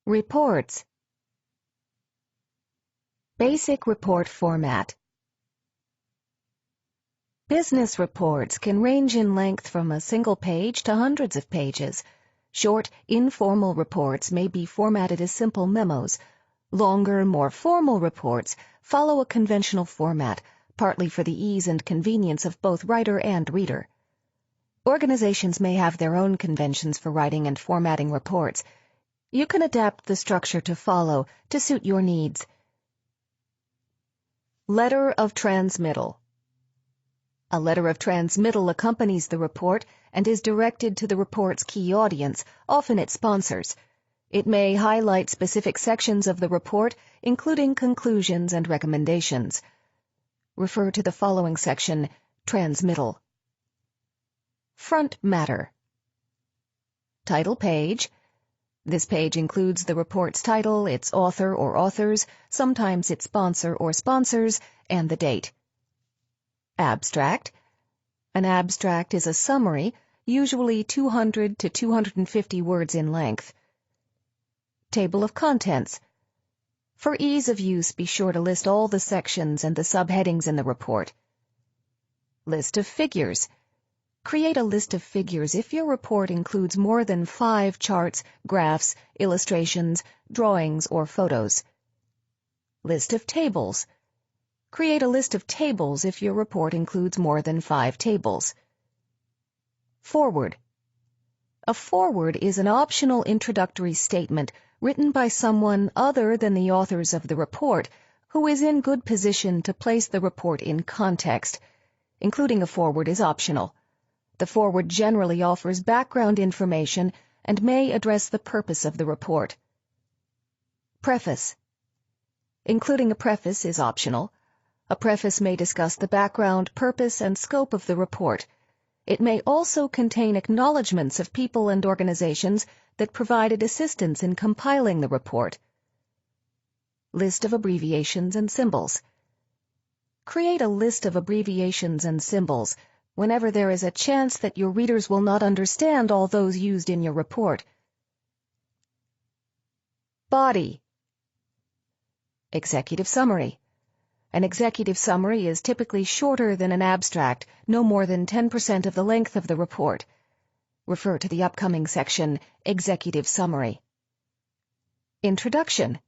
Reports. Basic report format. Business reports can range in length from a single page to hundreds of pages. Short, informal reports may be formatted as simple memos. Longer, more formal reports follow a conventional format, partly for the ease and convenience of both writer and reader. Organizations may have their own conventions for writing and formatting reports. You can adapt the structure to follow to suit your needs. Letter of transmittal. A letter of transmittal accompanies the report and is directed to the report's key audience, often its sponsors. It may highlight specific sections of the report, including conclusions and recommendations. Refer to the following section, Transmittal. Front matter. Title page. This page includes the report's title, its author or authors, sometimes its sponsor or sponsors, and the date. Abstract. An abstract is a summary, usually 200 to 250 words in length. Table of contents. For ease of use, be sure to list all the sections and the subheadings in the report. List of figures. Create a list of figures if your report includes more than 5 charts, graphs, illustrations, drawings, or photos. List of tables. Create a list of tables if your report includes more than 5 tables. Forward. A forward is an optional introductory statement written by someone other than the authors of the report who is in good position to place the report in context. Including a forward is optional. The forward generally offers background information and may address the purpose of the report. Preface. Including a preface is optional. A preface may discuss the background, purpose, and scope of the report. It may also contain acknowledgments of people and organizations that provided assistance in compiling the report. List of abbreviations and symbols. Create a list of abbreviations and symbols whenever there is a chance that your readers will not understand all those used in your report. Body. Executive summary. An executive summary is typically shorter than an abstract, no more than 10% of the length of the report. Refer to the upcoming section, Executive Summary. Introduction.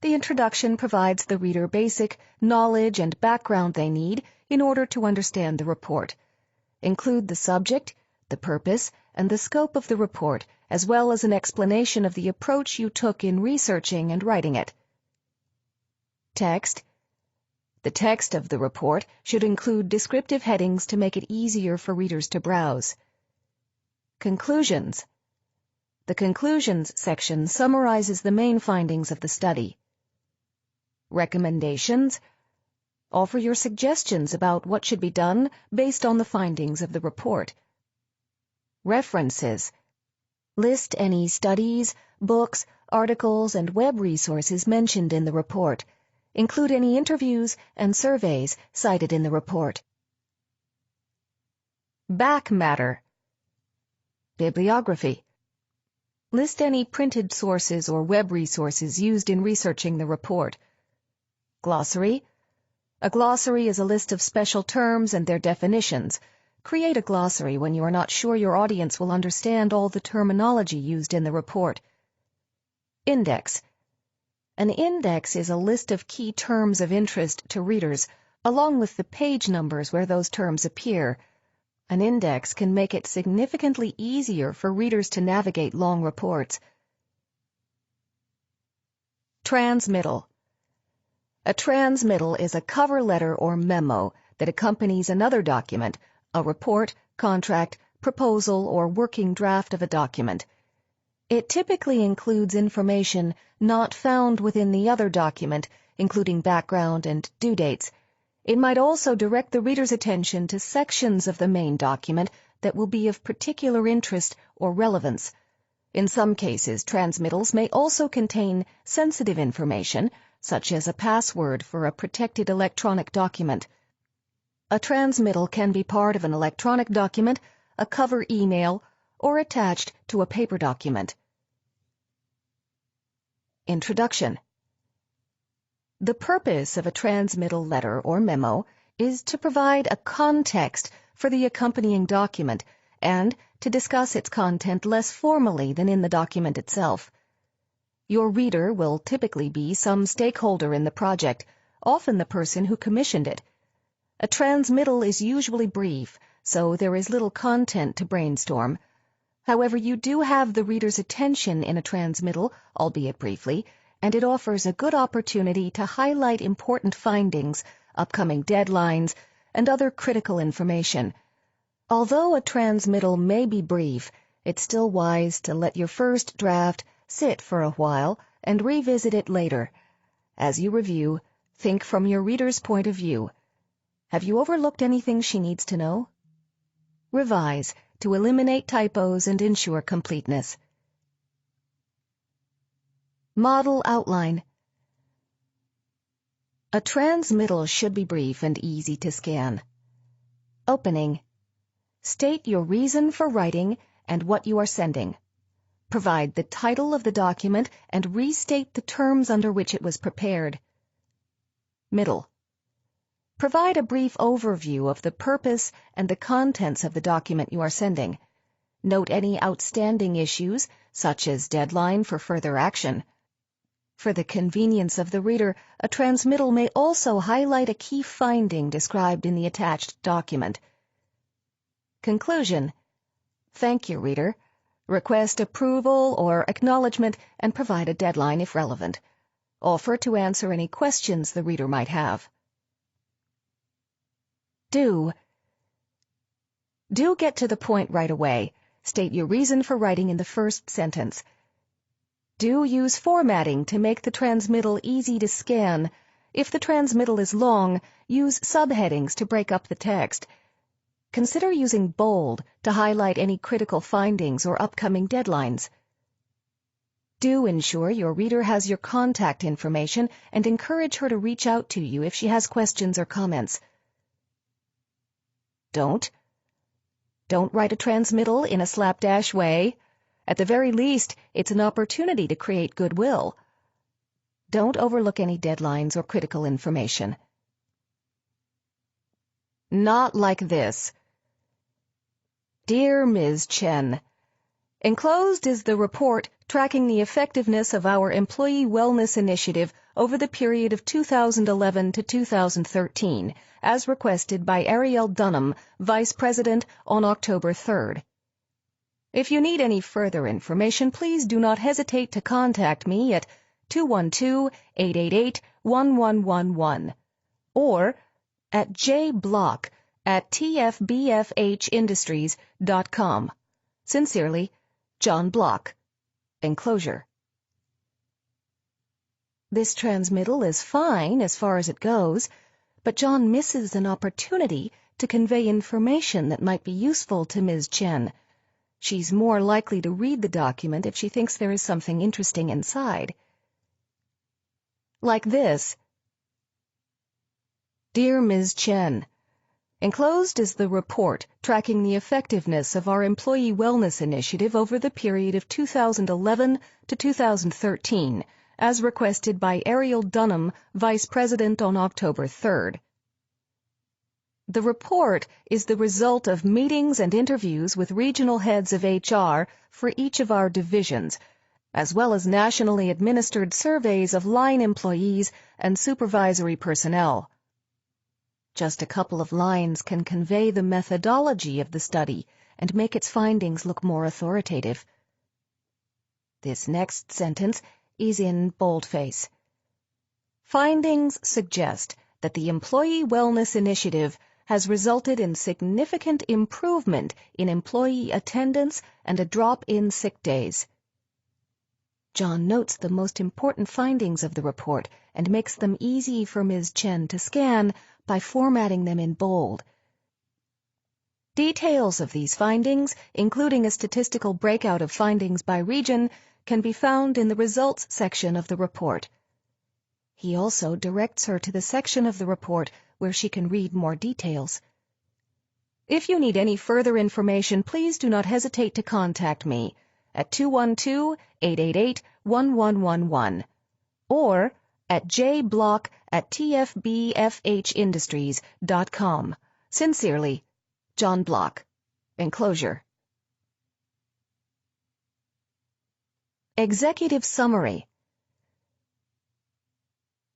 The introduction provides the reader basic knowledge and background they need in order to understand the report. Include the subject, the purpose, and the scope of the report, as well as an explanation of the approach you took in researching and writing it. Text. The text of the report should include descriptive headings to make it easier for readers to browse. Conclusions. The Conclusions section summarizes the main findings of the study. Recommendations. Offer your suggestions about what should be done based on the findings of the report. References. List any studies, books, articles, and web resources mentioned in the report. Include any interviews and surveys cited in the report. Back matter. Bibliography. List any printed sources or web resources used in researching the report. Glossary. A glossary is a list of special terms and their definitions. Create a glossary when you are not sure your audience will understand all the terminology used in the report. Index. An index is a list of key terms of interest to readers, along with the page numbers where those terms appear. An index can make it significantly easier for readers to navigate long reports. Transmittal. A transmittal is a cover letter or memo that accompanies another document, a report, contract, proposal, or working draft of a document. It typically includes information not found within the other document, including background and due dates. It might also direct the reader's attention to sections of the main document that will be of particular interest or relevance. In some cases, transmittals may also contain sensitive information, such as a password for a protected electronic document. A transmittal can be part of an electronic document, a cover email, or attached to a paper document. Introduction. The purpose of a transmittal letter or memo is to provide a context for the accompanying document and to discuss its content less formally than in the document itself. Your reader will typically be some stakeholder in the project, often the person who commissioned it. A transmittal is usually brief, so there is little content to brainstorm. However, you do have the reader's attention in a transmittal, albeit briefly, and it offers a good opportunity to highlight important findings, upcoming deadlines, and other critical information. Although a transmittal may be brief, it's still wise to let your first draft sit for a while and revisit it later. As you review, think from your reader's point of view. Have you overlooked anything she needs to know? Revise to eliminate typos and ensure completeness. Model outline. A transmittal should be brief and easy to scan. Opening. State your reason for writing and what you are sending. Provide the title of the document and restate the terms under which it was prepared. Middle. Provide a brief overview of the purpose and the contents of the document you are sending. Note any outstanding issues, such as deadline for further action. For the convenience of the reader, a transmittal may also highlight a key finding described in the attached document. Conclusion. Thank your reader. Request approval or acknowledgement and provide a deadline if relevant. Offer to answer any questions the reader might have. Do get to the point right away. State your reason for writing in the first sentence. Do use formatting to make the transmittal easy to scan. If the transmittal is long, use subheadings to break up the text. Consider using bold to highlight any critical findings or upcoming deadlines. Do ensure your reader has your contact information and encourage her to reach out to you if she has questions or comments. Don't write a transmittal in a slapdash way. At the very least, it's an opportunity to create goodwill. Don't overlook any deadlines or critical information. Not like this. Dear Ms. Chen, enclosed is the report tracking the effectiveness of our Employee Wellness Initiative over the period of 2011 to 2013, as requested by Ariel Dunham, Vice President, on October 3rd. If you need any further information, please do not hesitate to contact me at 212-888-1111 or at jblock@tfbfhindustries.com. Sincerely, John Block. Enclosure. This transmittal is fine as far as it goes, but John misses an opportunity to convey information that might be useful to Ms. Chen. She's more likely to read the document if she thinks there is something interesting inside. Like this. Dear Ms. Chen, enclosed is the report tracking the effectiveness of our Employee Wellness Initiative over the period of 2011 to 2013, as requested by Ariel Dunham, Vice President, on October 3rd. The report is the result of meetings and interviews with regional heads of HR for each of our divisions, as well as nationally administered surveys of line employees and supervisory personnel. Just a couple of lines can convey the methodology of the study and make its findings look more authoritative. This next sentence is in boldface. Findings suggest that the Employee Wellness Initiative has resulted in significant improvement in employee attendance and a drop in sick days. John notes the most important findings of the report and makes them easy for Ms. Chen to scan by formatting them in bold. Details of these findings, including a statistical breakout of findings by region, can be found in the results section of the report. He also directs her to the section of the report where she can read more details. If you need any further information, please do not hesitate to contact me at 212-888-1111 or at jblock@tfbfhindustries.com. Sincerely, John Block. Enclosure. Executive Summary.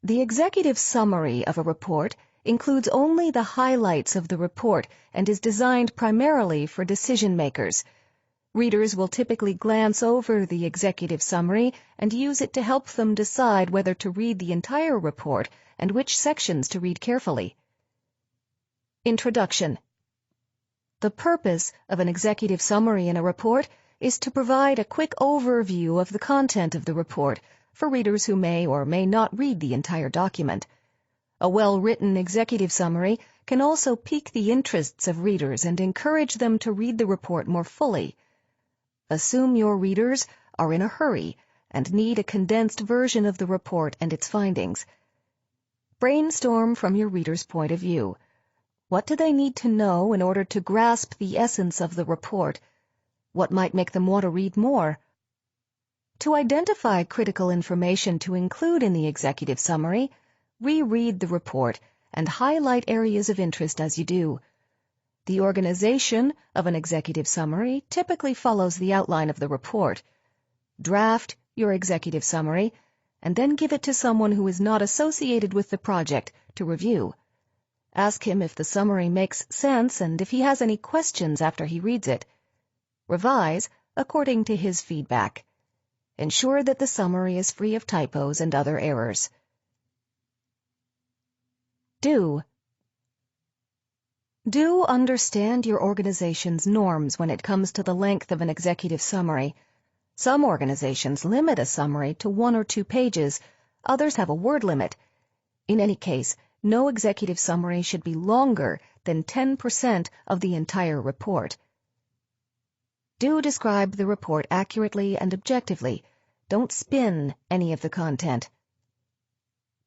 The executive summary of a report includes only the highlights of the report and is designed primarily for decision makers. Readers will typically glance over the executive summary and use it to help them decide whether to read the entire report and which sections to read carefully. Introduction. The purpose of an executive summary in a report is to provide a quick overview of the content of the report for readers who may or may not read the entire document. A well-written executive summary can also pique the interests of readers and encourage them to read the report more fully. Assume your readers are in a hurry and need a condensed version of the report and its findings. Brainstorm from your reader's point of view. What do they need to know in order to grasp the essence of the report? What might make them want to read more? To identify critical information to include in the executive summary, reread the report and highlight areas of interest as you do. The organization of an executive summary typically follows the outline of the report. Draft your executive summary and then give it to someone who is not associated with the project to review. Ask him if the summary makes sense and if he has any questions after he reads it. Revise according to his feedback. Ensure that the summary is free of typos and other errors. Do understand your organization's norms when it comes to the length of an executive summary. Some organizations limit a summary to 1 or 2 pages. Others have a word limit. In any case, no executive summary should be longer than 10% of the entire report. Do describe the report accurately and objectively. Don't spin any of the content.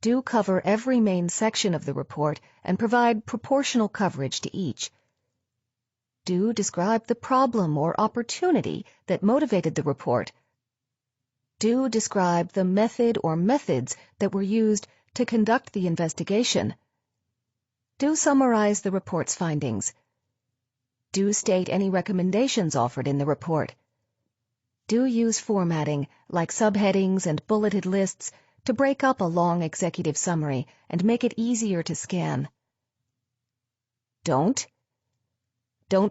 Do cover every main section of the report and provide proportional coverage to each. Do describe the problem or opportunity that motivated the report. Do describe the method or methods that were used to conduct the investigation. Do summarize the report's findings. Do state any recommendations offered in the report. Do use formatting, like subheadings and bulleted lists, to break up a long executive summary and make it easier to scan. Don't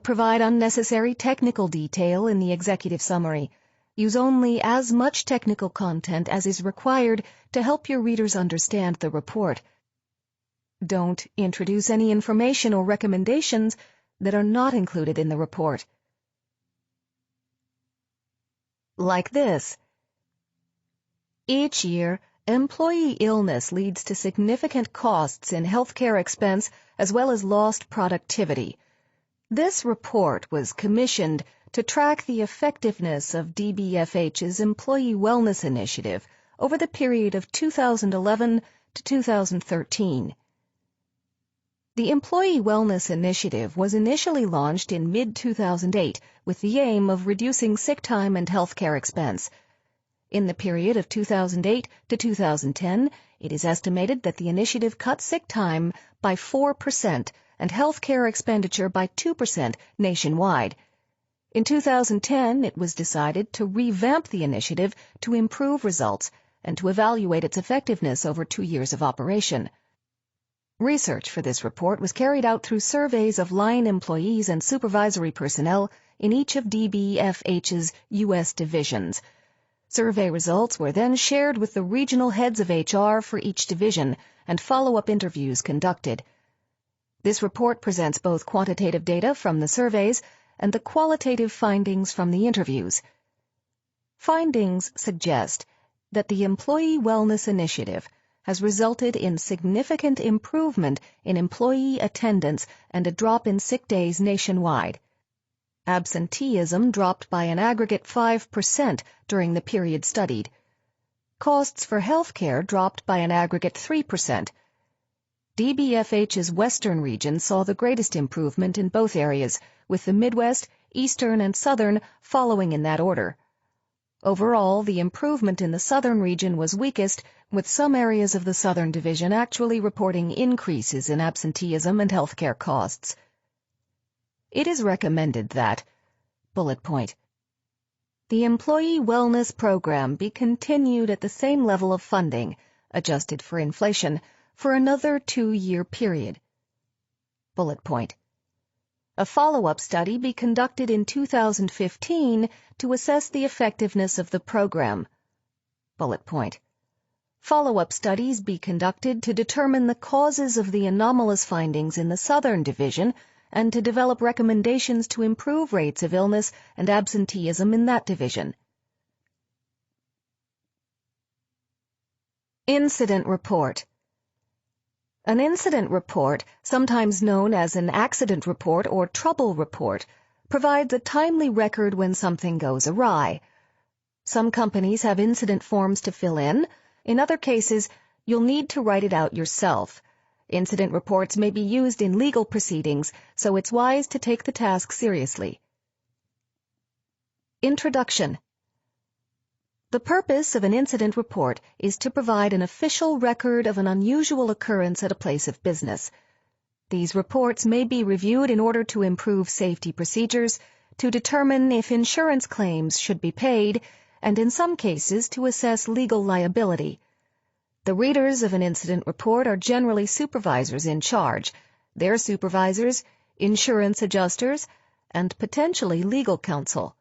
provide unnecessary technical detail in the executive summary. Use only as much technical content as is required to help your readers understand the report. Don't introduce any information or recommendations that are not included in the report. Like this. Each year, employee illness leads to significant costs in healthcare expense as well as lost productivity. This report was commissioned to track the effectiveness of DBFH's Employee Wellness Initiative over the period of 2011 to 2013. The Employee Wellness Initiative was initially launched in mid-2008 with the aim of reducing sick time and healthcare expense. In the period of 2008 to 2010, it is estimated that the initiative cut sick time by 4% and healthcare expenditure by 2% nationwide. In 2010, it was decided to revamp the initiative to improve results and to evaluate its effectiveness over 2 years of operation. Research for this report was carried out through surveys of line employees and supervisory personnel in each of DBFH's U.S. divisions. Survey results were then shared with the regional heads of HR for each division and follow-up interviews conducted. This report presents both quantitative data from the surveys and the qualitative findings from the interviews. Findings suggest that the Employee Wellness Initiative has resulted in significant improvement in employee attendance and a drop in sick days nationwide. Absenteeism dropped by an aggregate 5% during the period studied. Costs for health care dropped by an aggregate 3%. DBFH's Western region saw the greatest improvement in both areas, with the Midwest, Eastern, and Southern following in that order. Overall, the improvement in the southern region was weakest, with some areas of the southern division actually reporting increases in absenteeism and healthcare costs. It is recommended that, bullet point, the Employee Wellness Program be continued at the same level of funding, adjusted for inflation, for another 2-year period. Bullet point. A follow-up study be conducted in 2015 to assess the effectiveness of the program. Bullet point. Follow-up studies be conducted to determine the causes of the anomalous findings in the Southern Division and to develop recommendations to improve rates of illness and absenteeism in that division. Incident Report. An incident report, sometimes known as an accident report or trouble report, provides a timely record when something goes awry. Some companies have incident forms to fill in. In other cases, you'll need to write it out yourself. Incident reports may be used in legal proceedings, so it's wise to take the task seriously. Introduction. The purpose of an incident report is to provide an official record of an unusual occurrence at a place of business. These reports may be reviewed in order to improve safety procedures, to determine if insurance claims should be paid, and in some cases to assess legal liability. The readers of an incident report are generally supervisors in charge, their supervisors, insurance adjusters, and potentially legal counsel.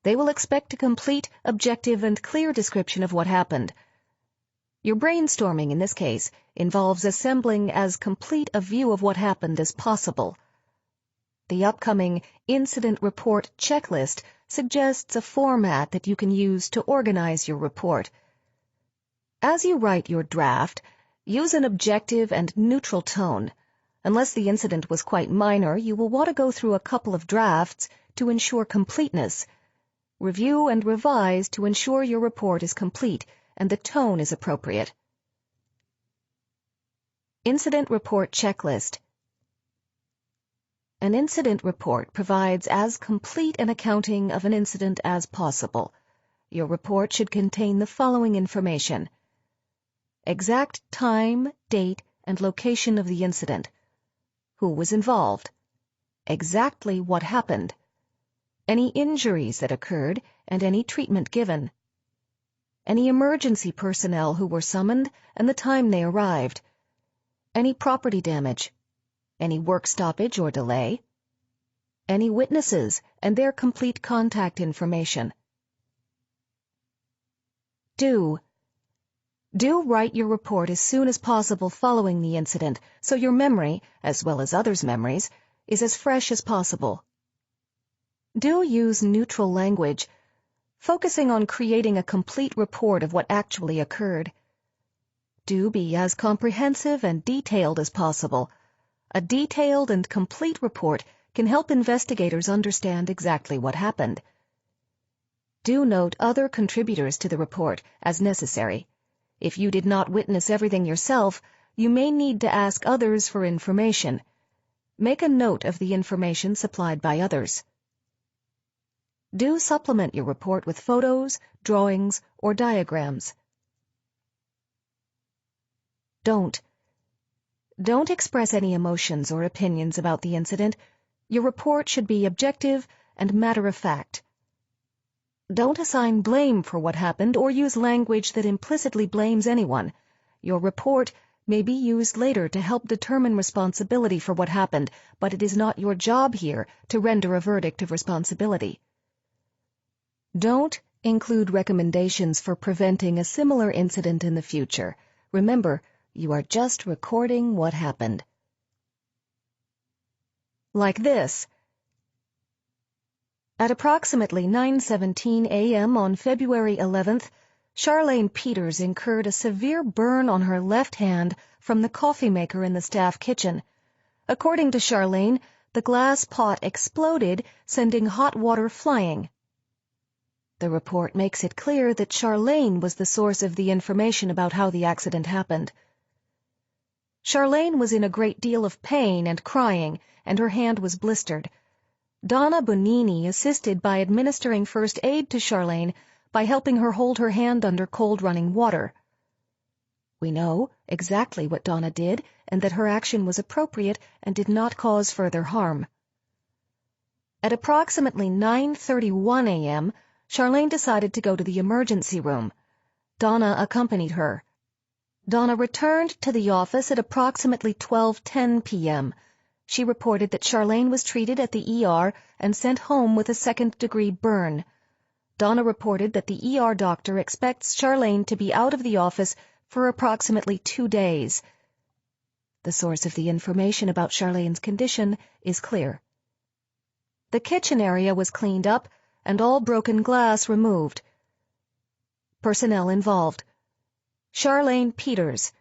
They will expect a complete, objective, and clear description of what happened. Your brainstorming, in this case, involves assembling as complete a view of what happened as possible. The upcoming Incident Report Checklist suggests a format that you can use to organize your report. As you write your draft, use an objective and neutral tone. Unless the incident was quite minor, you will want to go through a couple of drafts to ensure completeness. Review and revise to ensure your report is complete and the tone is appropriate. Incident Report Checklist. An incident report provides as complete an accounting of an incident as possible. Your report should contain the following information: exact time, date, and location of the incident, who was involved, exactly what happened, any injuries that occurred, and any treatment given, any emergency personnel who were summoned and the time they arrived, any property damage, any work stoppage or delay, any witnesses and their complete contact information. Do write your report as soon as possible following the incident, so your memory, as well as others' memories, is as fresh as possible. Do use neutral language, focusing on creating a complete report of what actually occurred. Do be as comprehensive and detailed as possible. A detailed and complete report can help investigators understand exactly what happened. Do note other contributors to the report as necessary. If you did not witness everything yourself, you may need to ask others for information. Make a note of the information supplied by others. Do supplement your report with photos, drawings, or diagrams. Don't express any emotions or opinions about the incident. Your report should be objective and matter-of-fact. Don't assign blame for what happened or use language that implicitly blames anyone. Your report may be used later to help determine responsibility for what happened, but it is not your job here to render a verdict of responsibility. Don't include recommendations for preventing a similar incident in the future. Remember, you are just recording what happened. Like this. At approximately 9:17 a.m. on February 11th, Charlene Peters incurred a severe burn on her left hand from the coffee maker in the staff kitchen. According to Charlene, the glass pot exploded, sending hot water flying. The report makes it clear that Charlene was the source of the information about how the accident happened. Charlene was in a great deal of pain and crying, and her hand was blistered. Donna Bonini assisted by administering first aid to Charlene, by helping her hold her hand under cold running water. We know exactly what Donna did and that her action was appropriate and did not cause further harm. At approximately 9:31 a.m., Charlene decided to go to the emergency room. Donna accompanied her. Donna returned to the office at approximately 12:10 p.m. She reported that Charlene was treated at the ER and sent home with a second-degree burn. Donna reported that the ER doctor expects Charlene to be out of the office for approximately 2 days. The source of the information about Charlene's condition is clear. The kitchen area was cleaned up and all broken glass removed. Personnel involved: Charlene Peters,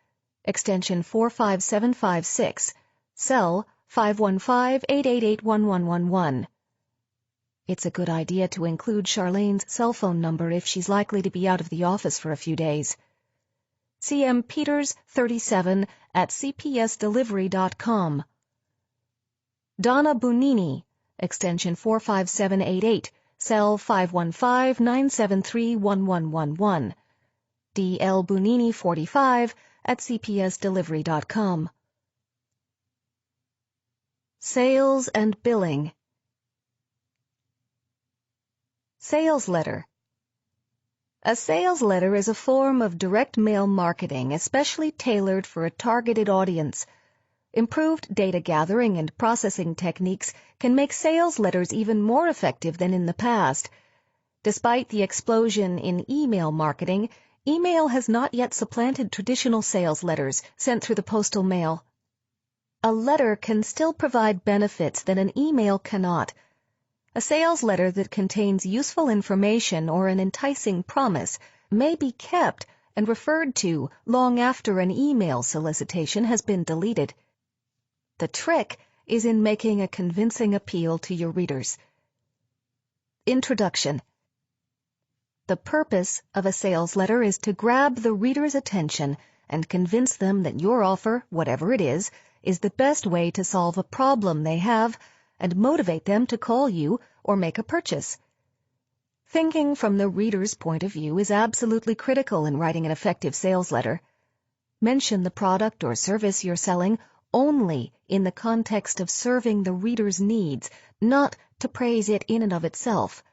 extension 45756, cell 515-888-1111. It's a good idea to include Charlene's cell phone number if she's likely to be out of the office for a few days. CM Peters 37 at cpsdelivery.com. Donna Bunini, extension 45788, cell 515-973-1111. DL Bunini 45 at cpsdelivery.com. Sales and billing. Sales letter. A sales letter is a form of direct mail marketing especially tailored for a targeted audience. Improved data gathering and processing techniques can make sales letters even more effective than in the past. Despite the explosion in email marketing, email has not yet supplanted traditional sales letters sent through the postal mail. A letter can still provide benefits that an email cannot. A sales letter that contains useful information or an enticing promise may be kept and referred to long after an email solicitation has been deleted. The trick is in making a convincing appeal to your readers. Introduction. The purpose of a sales letter is to grab the reader's attention and convince them that your offer, whatever it is the best way to solve a problem they have and motivate them to call you or make a purchase. Thinking from the reader's point of view is absolutely critical in writing an effective sales letter. Mention the product or service you're selling only in the context of serving the reader's needs, not to praise it in and of itself.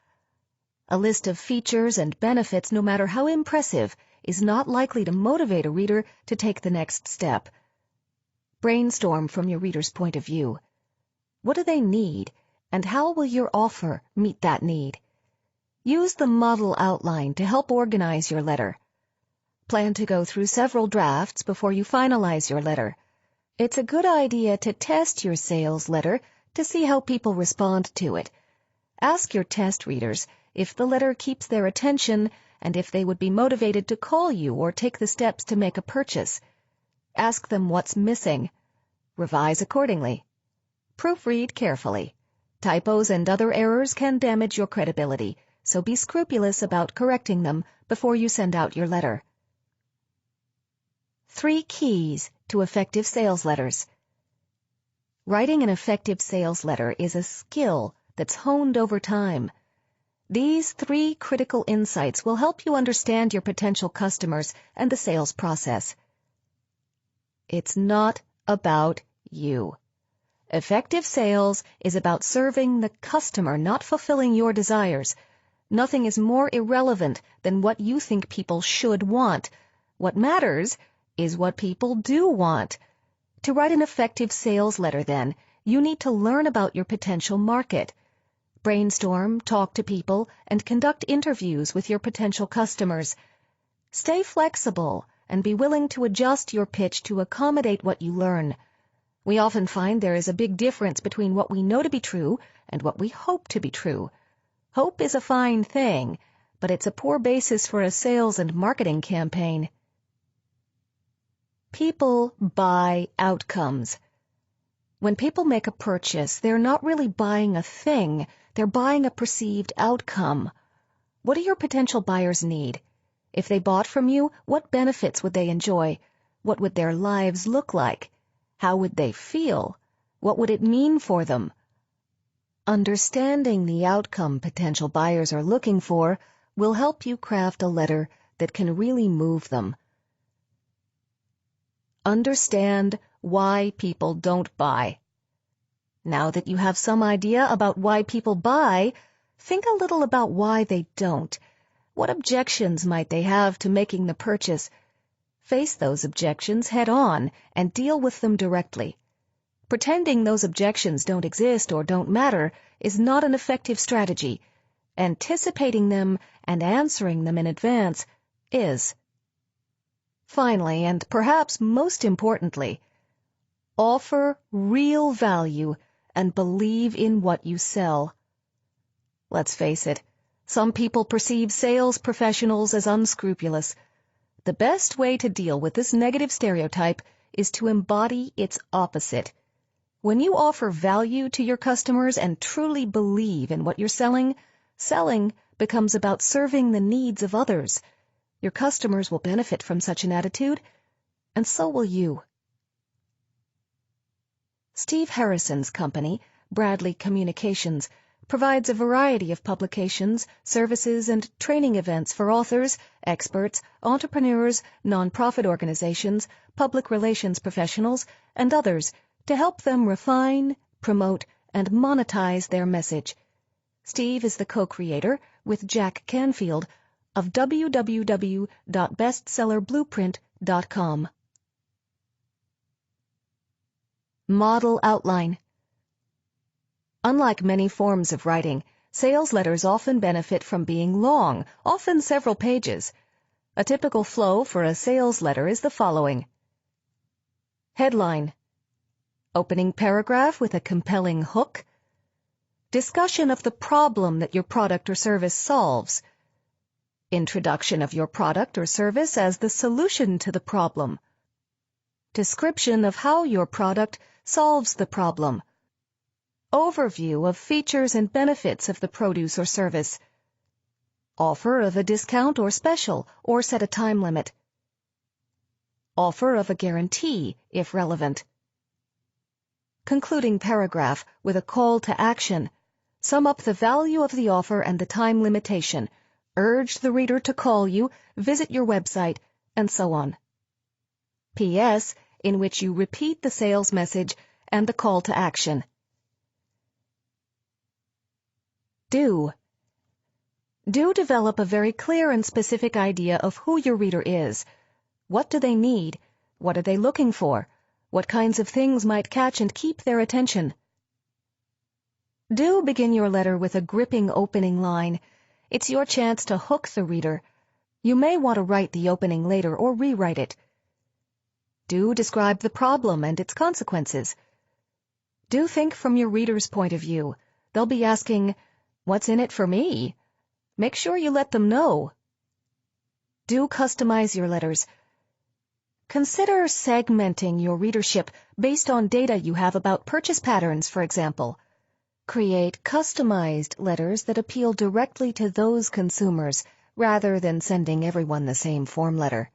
A list of features and benefits, no matter how impressive, is not likely to motivate a reader to take the next step. Brainstorm from your reader's point of view. What do they need, and how will your offer meet that need? Use the model outline to help organize your letter. Plan to go through several drafts before you finalize your letter. It's a good idea to test your sales letter to see how people respond to it. Ask your test readers if the letter keeps their attention and if they would be motivated to call you or take the steps to make a purchase. Ask them what's missing. Revise accordingly. Proofread carefully. Typos and other errors can damage your credibility, so be scrupulous about correcting them before you send out your letter. 3 keys to effective sales letters. Writing an effective sales letter is a skill that's honed over time. These 3 critical insights will help you understand your potential customers and the sales process. It's not about you. Effective sales is about serving the customer, not fulfilling your desires. Nothing is more irrelevant than what you think people should want. What matters is what people do want. To write an effective sales letter, then, you need to learn about your potential market. Brainstorm, talk to people, and conduct interviews with your potential customers. Stay flexible and be willing to adjust your pitch to accommodate what you learn. We often find there is a big difference between what we know to be true and what we hope to be true. Hope is a fine thing, but it's a poor basis for a sales and marketing campaign. People buy outcomes. When people make a purchase, they're not really buying a thing, they're buying a perceived outcome. What do your potential buyers need? If they bought from you, what benefits would they enjoy? What would their lives look like? How would they feel? What would it mean for them? Understanding the outcome potential buyers are looking for will help you craft a letter that can really move them. Understand why people don't buy. Now that you have some idea about why people buy, think a little about why they don't. What objections might they have to making the purchase? Face those objections head on and deal with them directly. Pretending those objections don't exist or don't matter is not an effective strategy. Anticipating them and answering them in advance is. Finally, and perhaps most importantly, offer real value and believe in what you sell. Let's face it, some people perceive sales professionals as unscrupulous. The best way to deal with this negative stereotype is to embody its opposite. When you offer value to your customers and truly believe in what you're selling, selling becomes about serving the needs of others. Your customers will benefit from such an attitude, and so will you. Steve Harrison's company, Bradley Communications, provides a variety of publications, services, and training events for authors, experts, entrepreneurs, nonprofit organizations, public relations professionals, and others to help them refine, promote, and monetize their message. Steve is the co-creator, with Jack Canfield, of www.bestsellerblueprint.com. Model outline. Unlike many forms of writing, sales letters often benefit from being long, often several pages. A typical flow for a sales letter is the following. Headline. Opening paragraph with a compelling hook. Discussion of the problem that your product or service solves. Introduction of your product or service as the solution to the problem. Description of how your product solves the problem. Overview of features and benefits of the produce or service. Offer of a discount or special, or set a time limit. Offer of a guarantee, if relevant. Concluding paragraph with a call to action. Sum up the value of the offer and the time limitation. Urge the reader to call you, visit your website, and so on. P.S. in which you repeat the sales message and the call to action. Do develop a very clear and specific idea of who your reader is. What do they need? What are they looking for? What kinds of things might catch and keep their attention? Do begin your letter with a gripping opening line. It's your chance to hook the reader. You may want to write the opening later or rewrite it. Do describe the problem and its consequences. Do think from your reader's point of view. They'll be asking, "What's in it for me?" Make sure you let them know. Do customize your letters. Consider segmenting your readership based on data you have about purchase patterns, for example. Create customized letters that appeal directly to those consumers, rather than sending everyone the same form letter.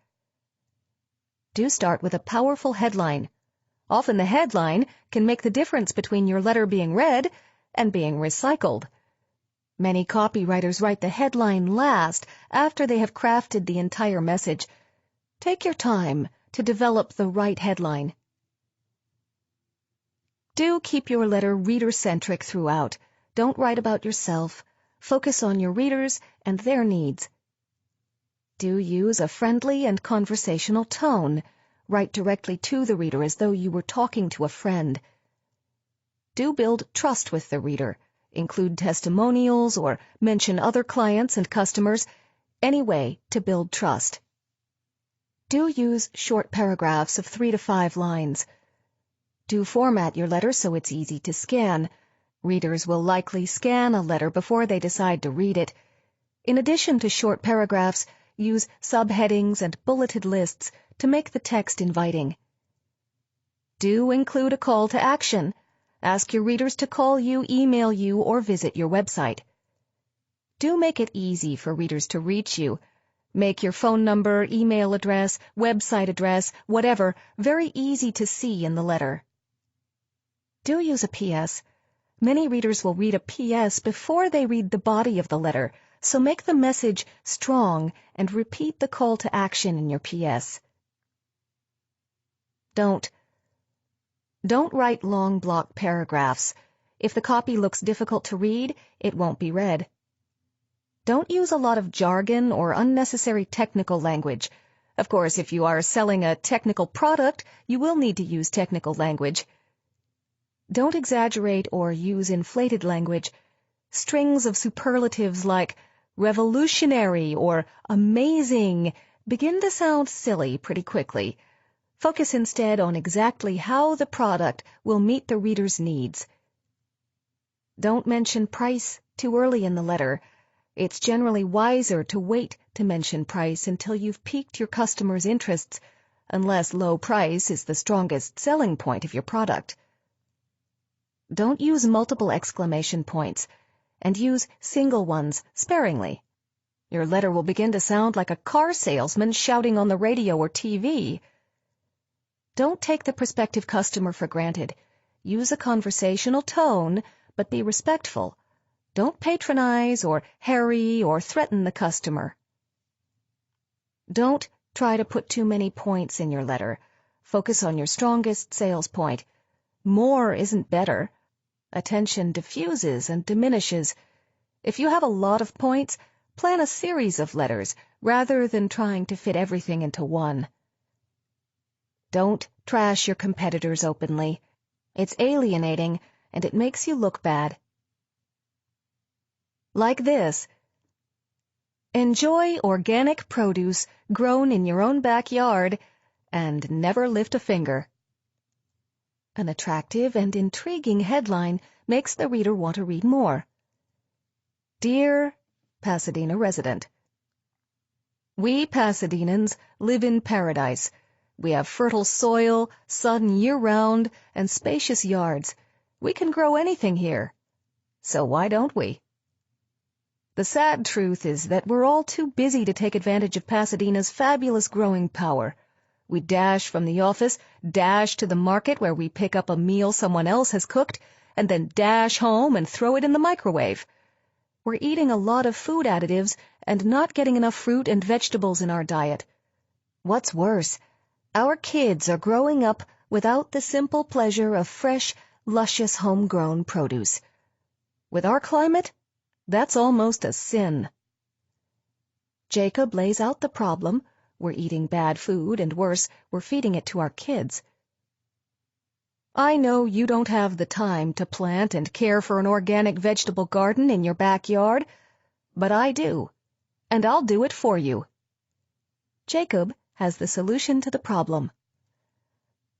Do start with a powerful headline. Often the headline can make the difference between your letter being read and being recycled. Many copywriters write the headline last, after they have crafted the entire message. Take your time to develop the right headline. Do keep your letter reader-centric throughout. Don't write about yourself. Focus on your readers and their needs. Do use a friendly and conversational tone. Write directly to the reader as though you were talking to a friend. Do build trust with the reader. Include testimonials or mention other clients and customers. Any way to build trust. Do use short paragraphs of 3 to 5 lines. Do format your letter so it's easy to scan. Readers will likely scan a letter before they decide to read it. In addition to short paragraphs, use subheadings and bulleted lists to make the text inviting. Do include a call to action. Ask your readers to call you, email you, or visit your website. Do make it easy for readers to reach you. Make your phone number, email address, website address, whatever, very easy to see in the letter. Do use a P.S. Many readers will read a P.S. before they read the body of the letter, so make the message strong and repeat the call to action in your PS. Don't write long block paragraphs. If the copy looks difficult to read, it won't be read. Don't use a lot of jargon or unnecessary technical language. Of course, if you are selling a technical product, you will need to use technical language. Don't exaggerate or use inflated language. Strings of superlatives like revolutionary or amazing begin to sound silly pretty quickly. Focus instead on exactly how the product will meet the reader's needs. Don't mention price too early in the letter. It's generally wiser to wait to mention price until you've piqued your customer's interests, unless low price is the strongest selling point of your product. Don't use multiple exclamation points, and use single ones sparingly. Your letter will begin to sound like a car salesman shouting on the radio or TV. Don't take the prospective customer for granted. Use a conversational tone, but be respectful. Don't patronize or harry or threaten the customer. Don't try to put too many points in your letter. Focus on your strongest sales point. More isn't better. Attention diffuses and diminishes. If you have a lot of points, plan a series of letters rather than trying to fit everything into one. Don't trash your competitors openly. It's alienating, and it makes you look bad. Like this: enjoy organic produce grown in your own backyard and never lift a finger. An attractive and intriguing headline makes the reader want to read more. Dear Pasadena resident, we Pasadenans live in paradise. We have fertile soil, sun year-round, and spacious yards. We can grow anything here. So why don't we? The sad truth is that we're all too busy to take advantage of Pasadena's fabulous growing power. We dash from the office, dash to the market where we pick up a meal someone else has cooked, and then dash home and throw it in the microwave. We're eating a lot of food additives and not getting enough fruit and vegetables in our diet. What's worse, our kids are growing up without the simple pleasure of fresh, luscious homegrown produce. With our climate, that's almost a sin. Jacob lays out the problem. We're eating bad food, and worse, we're feeding it to our kids. I know you don't have the time to plant and care for an organic vegetable garden in your backyard, but I do, and I'll do it for you. Jacob has the solution to the problem.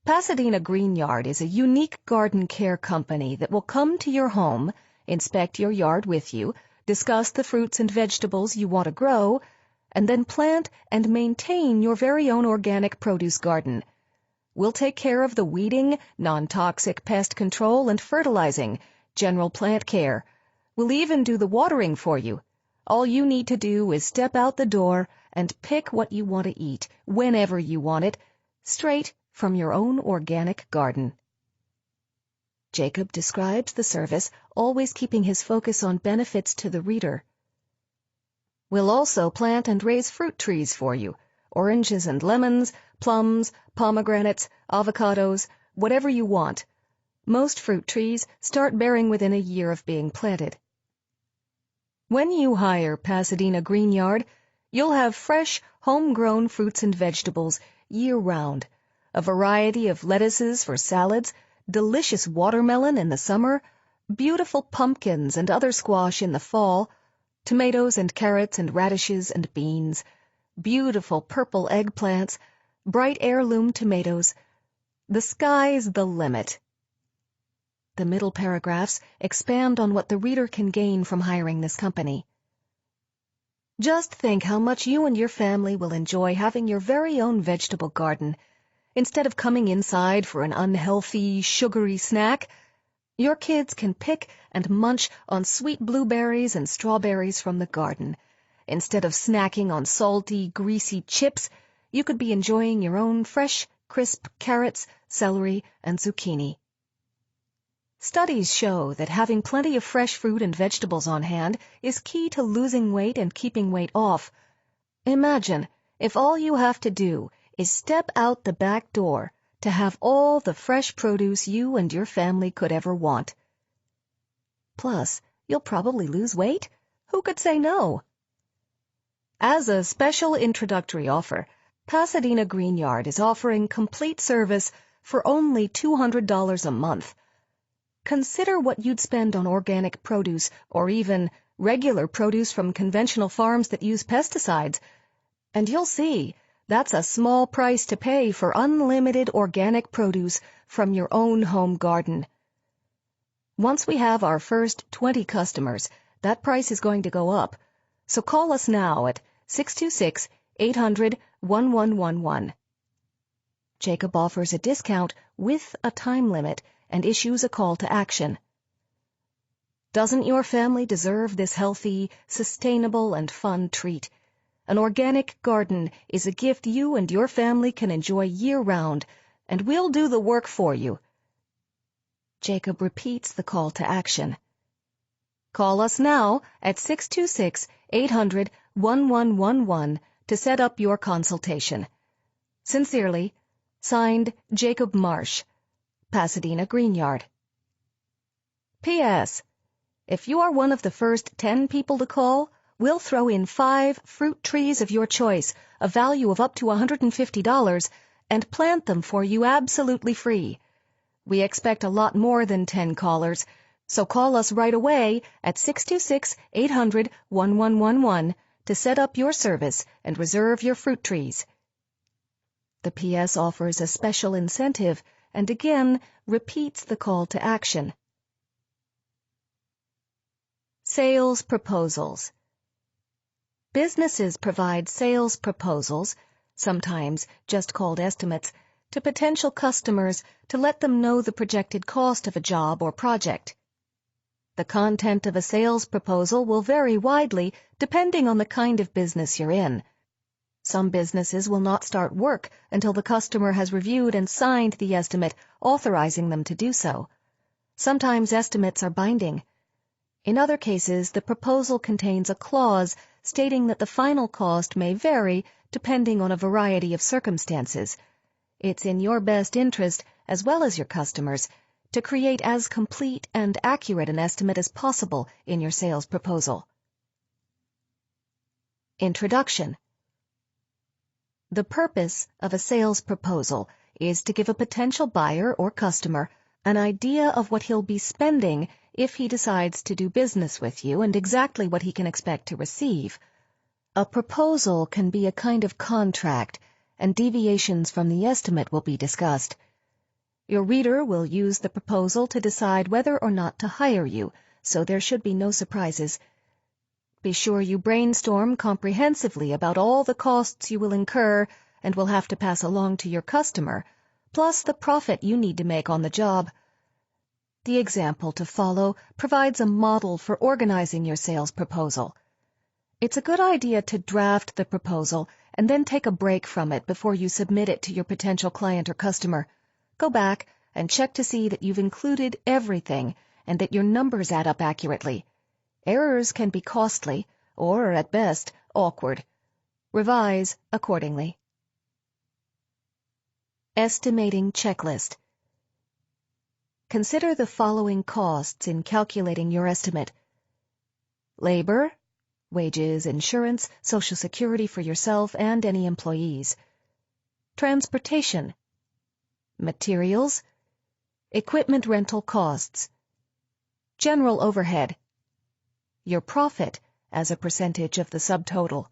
Pasadena Green Yard is a unique garden care company that will come to your home, inspect your yard with you, discuss the fruits and vegetables you want to grow, and then plant and maintain your very own organic produce garden. We'll take care of the weeding, non-toxic pest control, and fertilizing, general plant care. We'll even do the watering for you. All you need to do is step out the door and pick what you want to eat, whenever you want it, straight from your own organic garden. Jacob describes the service, always keeping his focus on benefits to the reader. We'll also plant and raise fruit trees for you, oranges and lemons, plums, pomegranates, avocados, whatever you want. Most fruit trees start bearing within a year of being planted. When you hire Pasadena Green Yard, you'll have fresh, homegrown fruits and vegetables year-round, a variety of lettuces for salads, delicious watermelon in the summer, beautiful pumpkins and other squash in the fall, tomatoes and carrots and radishes and beans, beautiful purple eggplants, bright heirloom tomatoes. The sky's the limit. The middle paragraphs expand on what the reader can gain from hiring this company. Just think how much you and your family will enjoy having your very own vegetable garden. Instead of coming inside for an unhealthy, sugary snack, your kids can pick and munch on sweet blueberries and strawberries from the garden. Instead of snacking on salty, greasy chips, you could be enjoying your own fresh, crisp carrots, celery, and zucchini. Studies show that having plenty of fresh fruit and vegetables on hand is key to losing weight and keeping weight off. Imagine if all you have to do is step out the back door to have all the fresh produce you and your family could ever want. Plus, you'll probably lose weight. Who could say no? As a special introductory offer, Pasadena Green Yard is offering complete service for only $200 a month. Consider what you'd spend on organic produce or even regular produce from conventional farms that use pesticides, and you'll see that's a small price to pay for unlimited organic produce from your own home garden. Once we have our first 20 customers, that price is going to go up, so call us now at 626-800-1111. Jacob offers a discount with a time limit and issues a call to action. Doesn't your family deserve this healthy, sustainable, and fun treat? An organic garden is a gift you and your family can enjoy year-round, and we'll do the work for you. Jacob repeats the call to action. Call us now at 626-800-1111 to set up your consultation. Sincerely, signed Jacob Marsh, Pasadena Green Yard. P.S. If you are one of the first 10 people to call, we'll throw in 5 fruit trees of your choice, a value of up to $150, and plant them for you absolutely free. We expect a lot more than 10 callers, so call us right away at 626-800-1111 to set up your service and reserve your fruit trees. The P.S. offers a special incentive and again repeats the call to action. Sales proposals. Businesses provide sales proposals, sometimes just called estimates, to potential customers to let them know the projected cost of a job or project. The content of a sales proposal will vary widely depending on the kind of business you're in. Some businesses will not start work until the customer has reviewed and signed the estimate, authorizing them to do so. Sometimes estimates are binding. In other cases, the proposal contains a clause stating that the final cost may vary depending on a variety of circumstances. It's in your best interest, as well as your customers', to create as complete and accurate an estimate as possible in your sales proposal. Introduction. The purpose of a sales proposal is to give a potential buyer or customer an idea of what he'll be spending if he decides to do business with you and exactly what he can expect to receive. A proposal can be a kind of contract, and deviations from the estimate will be discussed. Your reader will use the proposal to decide whether or not to hire you, so there should be no surprises. Be sure you brainstorm comprehensively about all the costs you will incur and will have to pass along to your customer, plus the profit you need to make on the job. The example to follow provides a model for organizing your sales proposal. It's a good idea to draft the proposal and then take a break from it before you submit it to your potential client or customer. Go back and check to see that you've included everything and that your numbers add up accurately. Errors can be costly or, at best, awkward. Revise accordingly. Estimating checklist. Consider the following costs in calculating your estimate. Labor, wages, insurance, Social Security for yourself and any employees. Transportation. Materials. Equipment rental costs. General overhead. Your profit as a percentage of the subtotal.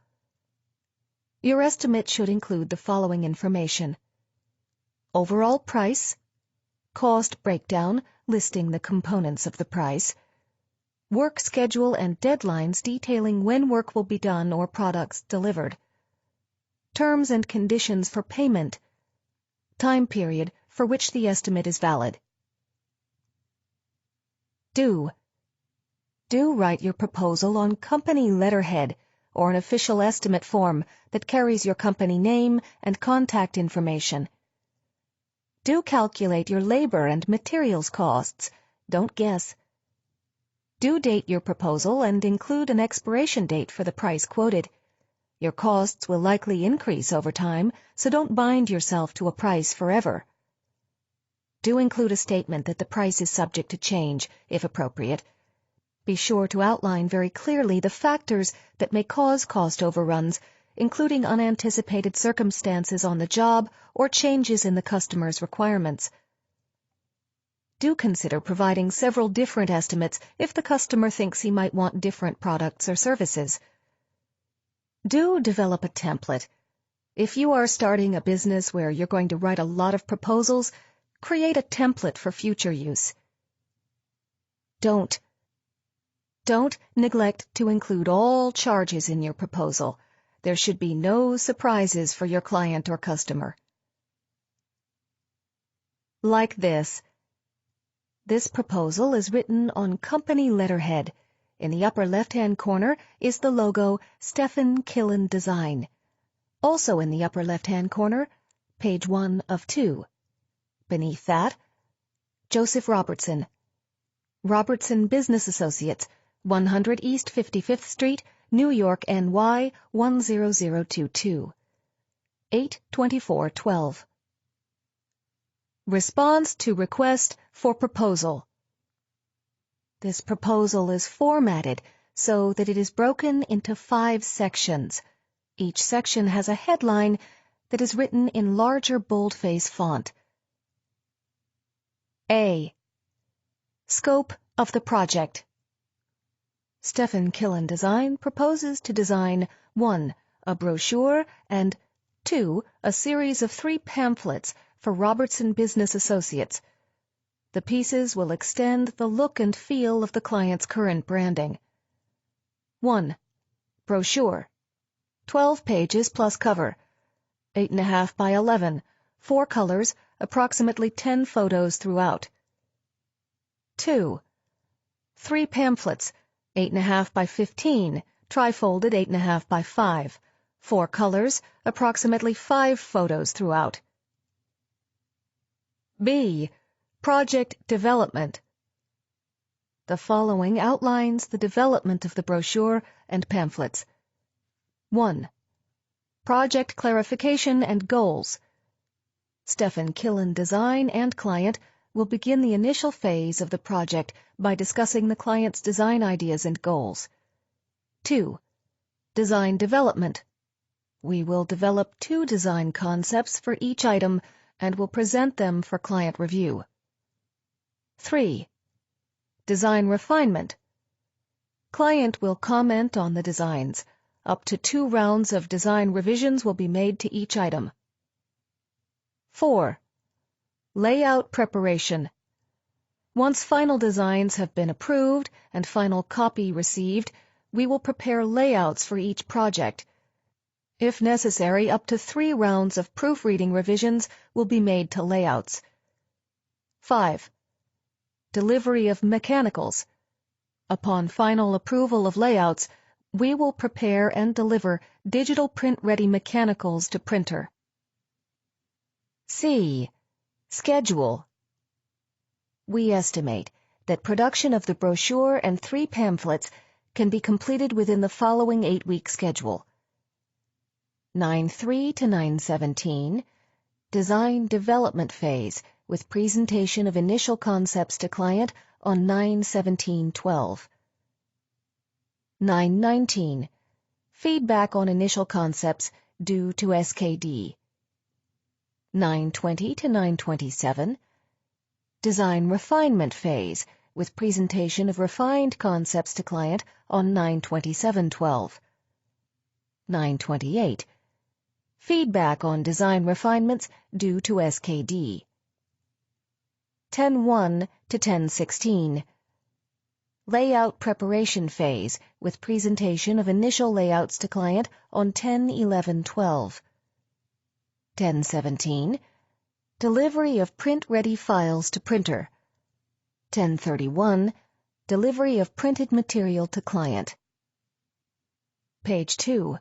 Your estimate should include the following information: overall price, cost breakdown listing the components of the price, work schedule and deadlines detailing when work will be done or products delivered, terms and conditions for payment, time period for which the estimate is valid. Do write your proposal on company letterhead or an official estimate form that carries your company name and contact information. Do calculate your labor and materials costs Don't guess. Do date your proposal and include an expiration date for the price quoted. Your costs will likely increase over time, so don't bind yourself to a price forever. Do include a statement that the price is subject to change, if appropriate. Be sure to outline very clearly the factors that may cause cost overruns, including unanticipated circumstances on the job or changes in the customer's requirements. Do consider providing several different estimates if the customer thinks he might want different products or services. Do develop a template. If you are starting a business where you're going to write a lot of proposals, create a template for future use. Don't neglect to include all charges in your proposal. There should be no surprises for your client or customer. Like this. This proposal is written on company letterhead. In the upper left-hand corner is the logo Stephen Killen Design. Also in the upper left-hand corner, page 1 of 2. Beneath that, Joseph Robertson, Robertson Business Associates, 100 East 55th Street, New York, NY 10022. 8/24/12. Response to request for proposal. This proposal is formatted so that it is broken into 5 sections. Each section has a headline that is written in larger boldface font. A. Scope of the project. Stephen Killen Design proposes to design 1. A brochure and 2. A series of 3 pamphlets for Robertson Business Associates. The pieces will extend the look and feel of the client's current branding. 1. Brochure. 12 pages plus cover. 8.5 by 11. 4 colors, approximately 10 photos throughout. 2. 3 pamphlets. 8.5 by 15. Tri-folded 8.5 by 5. 4 colors, approximately 5 photos throughout. B. Project development. The following outlines the development of the brochure and pamphlets. 1. Project clarification and goals. Stephen Killen Design and client will begin the initial phase of the project by discussing the client's design ideas and goals. 2. Design development. We will develop 2 design concepts for each item and will present them for client review. 3. Design refinement. Client will comment on the designs. Up to 2 rounds of design revisions will be made to each item. 4. Layout preparation. Once final designs have been approved and final copy received, we will prepare layouts for each project. If necessary, up to 3 rounds of proofreading revisions will be made to layouts. 5. Delivery of mechanicals. Upon final approval of layouts, we will prepare and deliver digital print-ready mechanicals to printer. C. Schedule. We estimate that production of the brochure and 3 pamphlets can be completed within the following 8-week schedule. 9/3 to 9/17, design development phase with presentation of initial concepts to client on 9/17/12. 9/19, feedback on initial concepts due to SKD. 9/20 to 9/27, design refinement phase with presentation of refined concepts to client on 9/27/12. 9/28, feedback on design refinements due to SKD. 10/1 to 10/16, layout preparation phase with presentation of initial layouts to client on 10/11/12. 10/17, delivery of print-ready files to printer. 10/31, delivery of printed material to client. Page 2.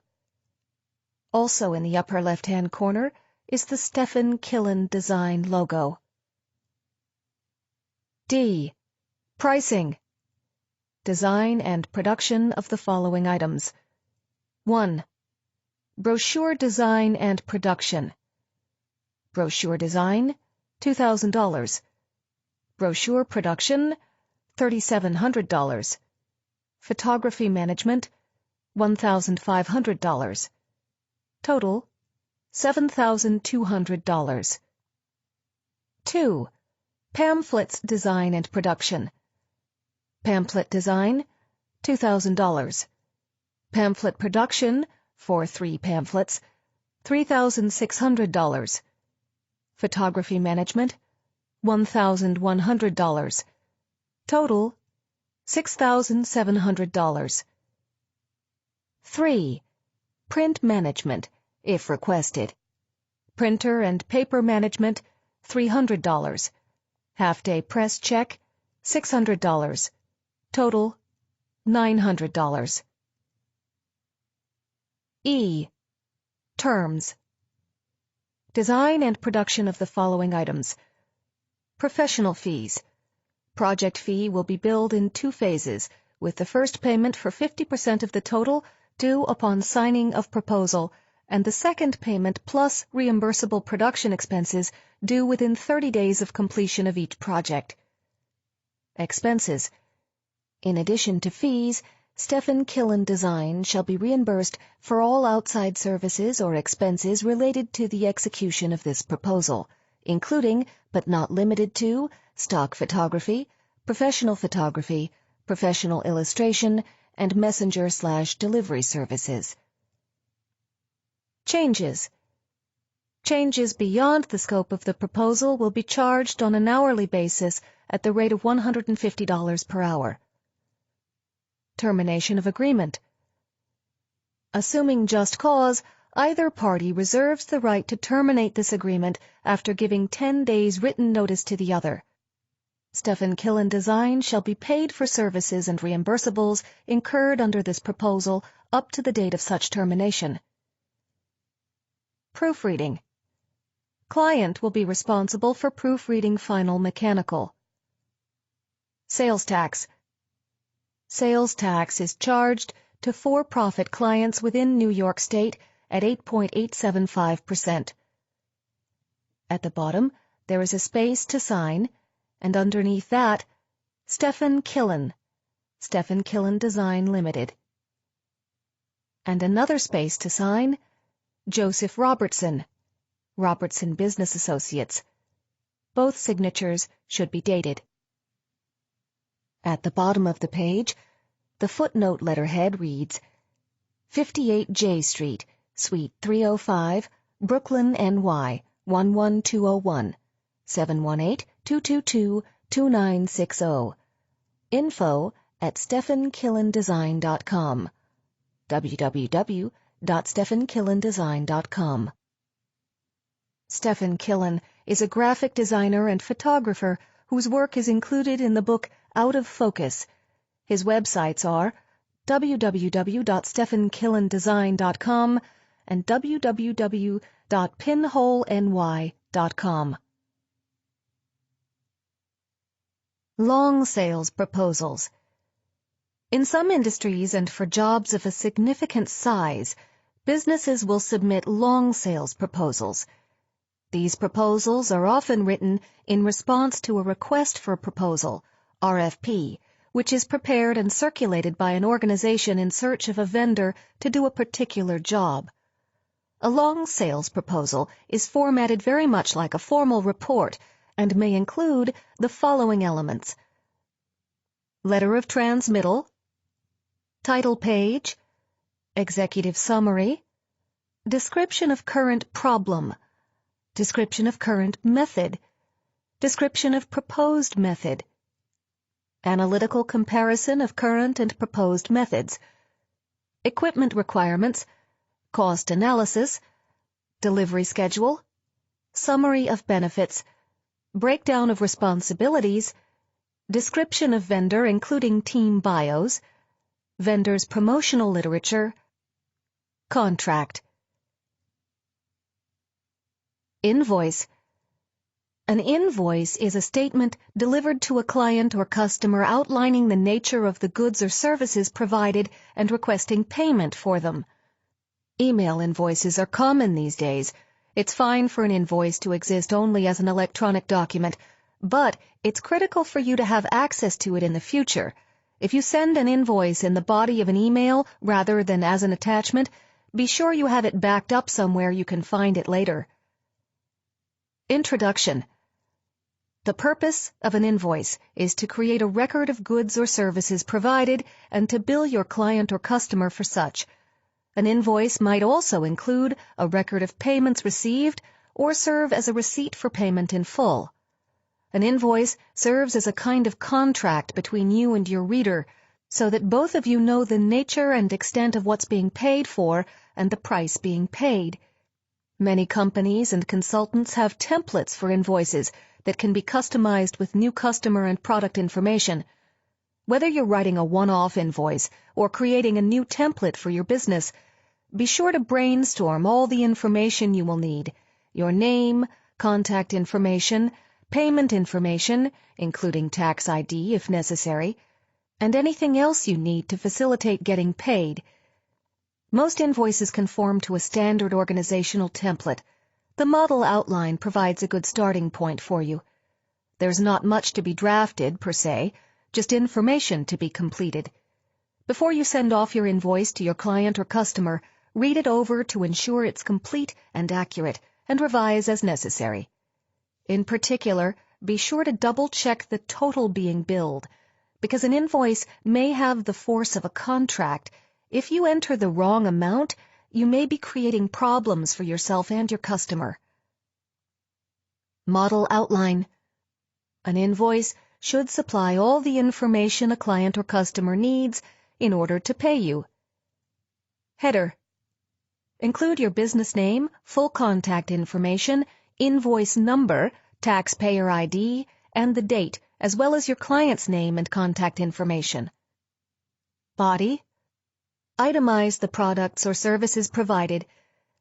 Also in the upper left-hand corner is the Stephen Killen Design logo. D. Pricing. Design and production of the following items. 1. Brochure design and production. Brochure design, $2,000. Brochure production, $3,700. Photography management, $1,500. Total, $7,200. 2. Pamphlets design and production. Pamphlet design, $2,000. Pamphlet production, for 3 pamphlets, $3,600. Photography management, $1,100. Total, $6,700. 3. Print management, if requested. Printer and paper management, $300. Half-day press check, $600. Total, $900. E. Terms. Design and production of the following items. Professional fees. Project fee will be billed in 2 phases, with the first payment for 50% of the total due upon signing of proposal, and the second payment plus reimbursable production expenses due within 30 days of completion of each project. Expenses. In addition to fees, Stephen Killen Design shall be reimbursed for all outside services or expenses related to the execution of this proposal, including, but not limited to, stock photography, professional illustration, and messenger/delivery services. Changes. Changes beyond the scope of the proposal will be charged on an hourly basis at the rate of $150 per hour. Termination of agreement. Assuming just cause, either party reserves the right to terminate this agreement after giving 10 days written notice to the other. Stephen Killen Design shall be paid for services and reimbursables incurred under this proposal up to the date of such termination. Proofreading. Client will be responsible for proofreading final mechanical. Sales tax. Sales tax is charged to for-profit clients within New York State at 8.875%. At the bottom, there is a space to sign, and underneath that, Stephen Killen, Stephen Killen Design Limited. And another space to sign, Joseph Robertson, Robertson Business Associates. Both signatures should be dated. At the bottom of the page, the footnote letterhead reads, 58 J Street, Suite 305, Brooklyn, NY, 11201, 718-222-2960. info@stephenkillendesign.com. www.stephenkillendesign.com. Stephen Killen is a graphic designer and photographer whose work is included in the book Out of Focus. His websites are www.stephenkillendesign.com and www.pinholeny.com. Long sales proposals. In some industries and for jobs of a significant size, businesses will submit long sales proposals. These proposals are often written in response to a request for proposal, RFP, which is prepared and circulated by an organization in search of a vendor to do a particular job. A long sales proposal is formatted very much like a formal report and may include the following elements: letter of transmittal, title page, executive summary, description of current problem, description of current method, description of proposed method, analytical comparison of current and proposed methods, equipment requirements, cost analysis, delivery schedule, summary of benefits, breakdown of responsibilities, description of vendor including team bios, vendor's promotional literature, contract. Invoice. An invoice is a statement delivered to a client or customer outlining the nature of the goods or services provided and requesting payment for them. Email invoices are common these days. It's fine for an invoice to exist only as an electronic document, but it's critical for you to have access to it in the future. If you send an invoice in the body of an email rather than as an attachment, be sure you have it backed up somewhere you can find it later. Introduction. The purpose of an invoice is to create a record of goods or services provided and to bill your client or customer for such. An invoice might also include a record of payments received or serve as a receipt for payment in full. An invoice serves as a kind of contract between you and your reader, so that both of you know the nature and extent of what's being paid for and the price being paid. Many companies and consultants have templates for invoices that can be customized with new customer and product information. Whether you're writing a one-off invoice or creating a new template for your business, be sure to brainstorm all the information you will need: your name, contact information, payment information, including tax ID if necessary, and anything else you need to facilitate getting paid. Most invoices conform to a standard organizational template. The model outline provides a good starting point for you. There's not much to be drafted, per se, just information to be completed. Before you send off your invoice to your client or customer, read it over to ensure it's complete and accurate, and revise as necessary. In particular, be sure to double-check the total being billed, because an invoice may have the force of a contract. If you enter the wrong amount, you may be creating problems for yourself and your customer. Model outline. An invoice should supply all the information a client or customer needs in order to pay you. Header. Include your business name, full contact information, invoice number, taxpayer ID, and the date, as well as your client's name and contact information. Body. Itemize the products or services provided.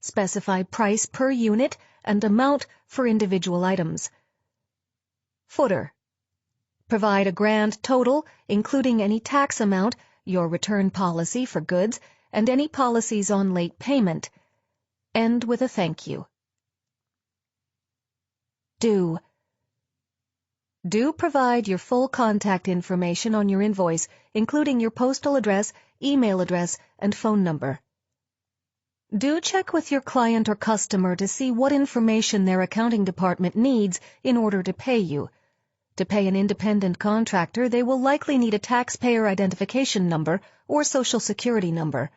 Specify price per unit and amount for individual items. Footer. Provide a grand total, including any tax amount, your return policy for goods, and any policies on late payment. End with a thank you. Do. Do provide your full contact information on your invoice, including your postal address, email address, and phone number. Do check with your client or customer to see what information their accounting department needs in order to pay you. To pay an independent contractor, they will likely need a taxpayer identification number or social security number.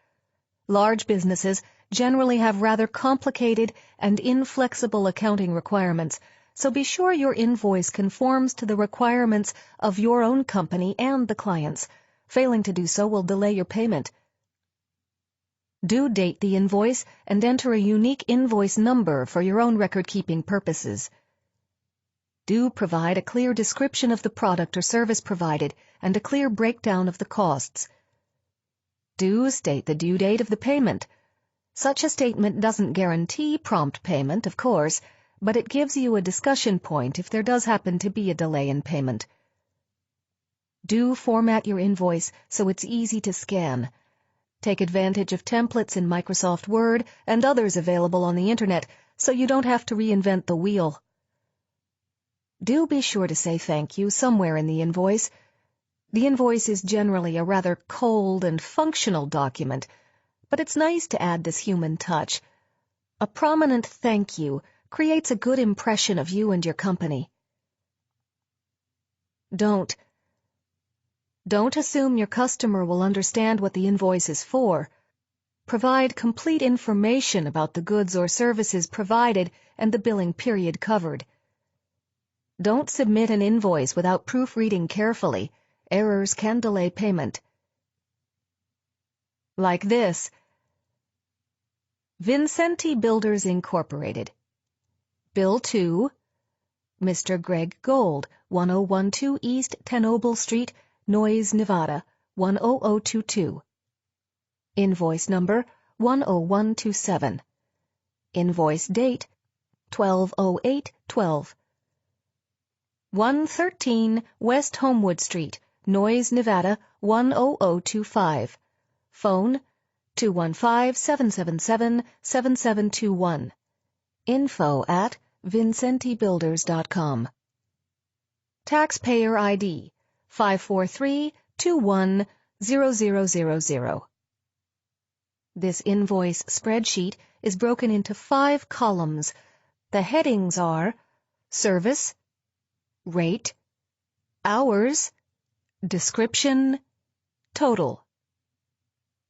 Large businesses generally have rather complicated and inflexible accounting requirements, so be sure your invoice conforms to the requirements of your own company and the client's. Failing to do so will delay your payment. Do date the invoice and enter a unique invoice number for your own record-keeping purposes. Do provide a clear description of the product or service provided and a clear breakdown of the costs. Do state the due date of the payment. Such a statement doesn't guarantee prompt payment, of course, but it gives you a discussion point if there does happen to be a delay in payment. Do format your invoice so it's easy to scan. Take advantage of templates in Microsoft Word and others available on the Internet so you don't have to reinvent the wheel. Do be sure to say thank you somewhere in the invoice. The invoice is generally a rather cold and functional document, but it's nice to add this human touch. A prominent thank you creates a good impression of you and your company. Don't assume your customer will understand what the invoice is for. Provide complete information about the goods or services provided and the billing period covered. Don't submit an invoice without proofreading carefully. Errors can delay payment. Like this: Vincenti Builders Incorporated. Bill to Mr. Greg Gold, 1012 East Tenoble Street, Noyes, Nevada, 10022. Invoice number 10127. Invoice date 12/08/12. 113 West Homewood Street, Noyes, Nevada 10025. Phone 215-777-7721. info@vincentibuilders.com. Taxpayer ID 543210000. This invoice spreadsheet is broken into 5 columns. The headings are Service, Rate, Hours, Description, Total.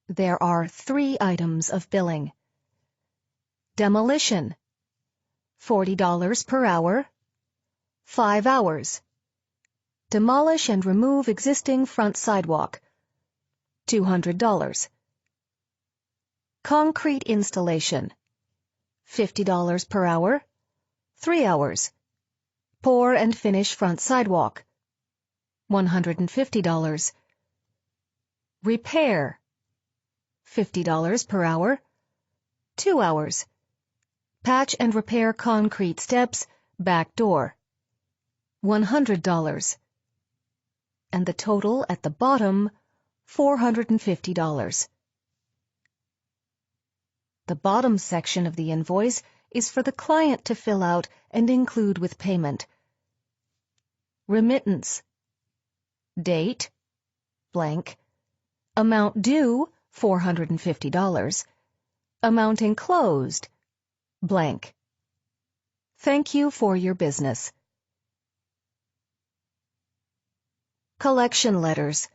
There are 3 items of billing. Demolition, $40 per hour, 5 hours. Demolish and remove existing front sidewalk, $200. Concrete installation, $50 per hour, 3 hours. Pour and finish front sidewalk, $150. Repair, $50 per hour, 2 hours. Patch and repair concrete steps, back door, $100. And the total at the bottom, $450. The bottom section of the invoice is for the client to fill out and include with payment. Remittance. Date, blank. Amount due, $450. Amount enclosed, blank. Thank you for your business. Collection letters.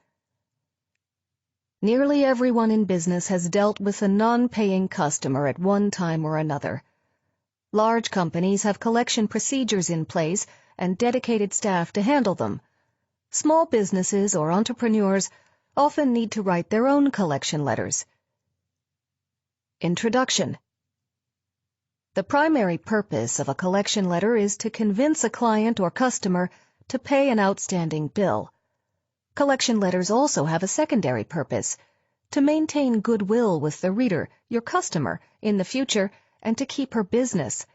Nearly everyone in business has dealt with a non-paying customer at one time or another. Large companies have collection procedures in place and dedicated staff to handle them. Small businesses or entrepreneurs often need to write their own collection letters. Introduction. The primary purpose of a collection letter is to convince a client or customer to pay an outstanding bill. Collection letters also have a secondary purpose, to maintain goodwill with the reader, your customer, in the future, and to keep her business.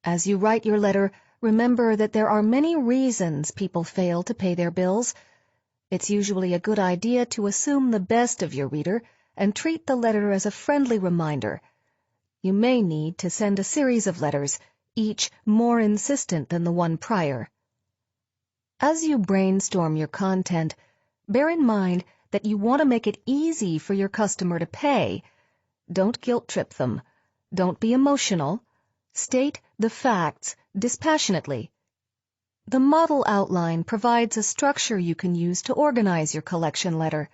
As you write your letter, remember that there are many reasons people fail to pay their bills. It's usually a good idea to assume the best of your reader and treat the letter as a friendly reminder. You may need to send a series of letters, each more insistent than the one prior. As you brainstorm your content, bear in mind that you want to make it easy for your customer to pay. Don't guilt-trip them. Don't be emotional. State the facts dispassionately. The model outline provides a structure you can use to organize your collection letter.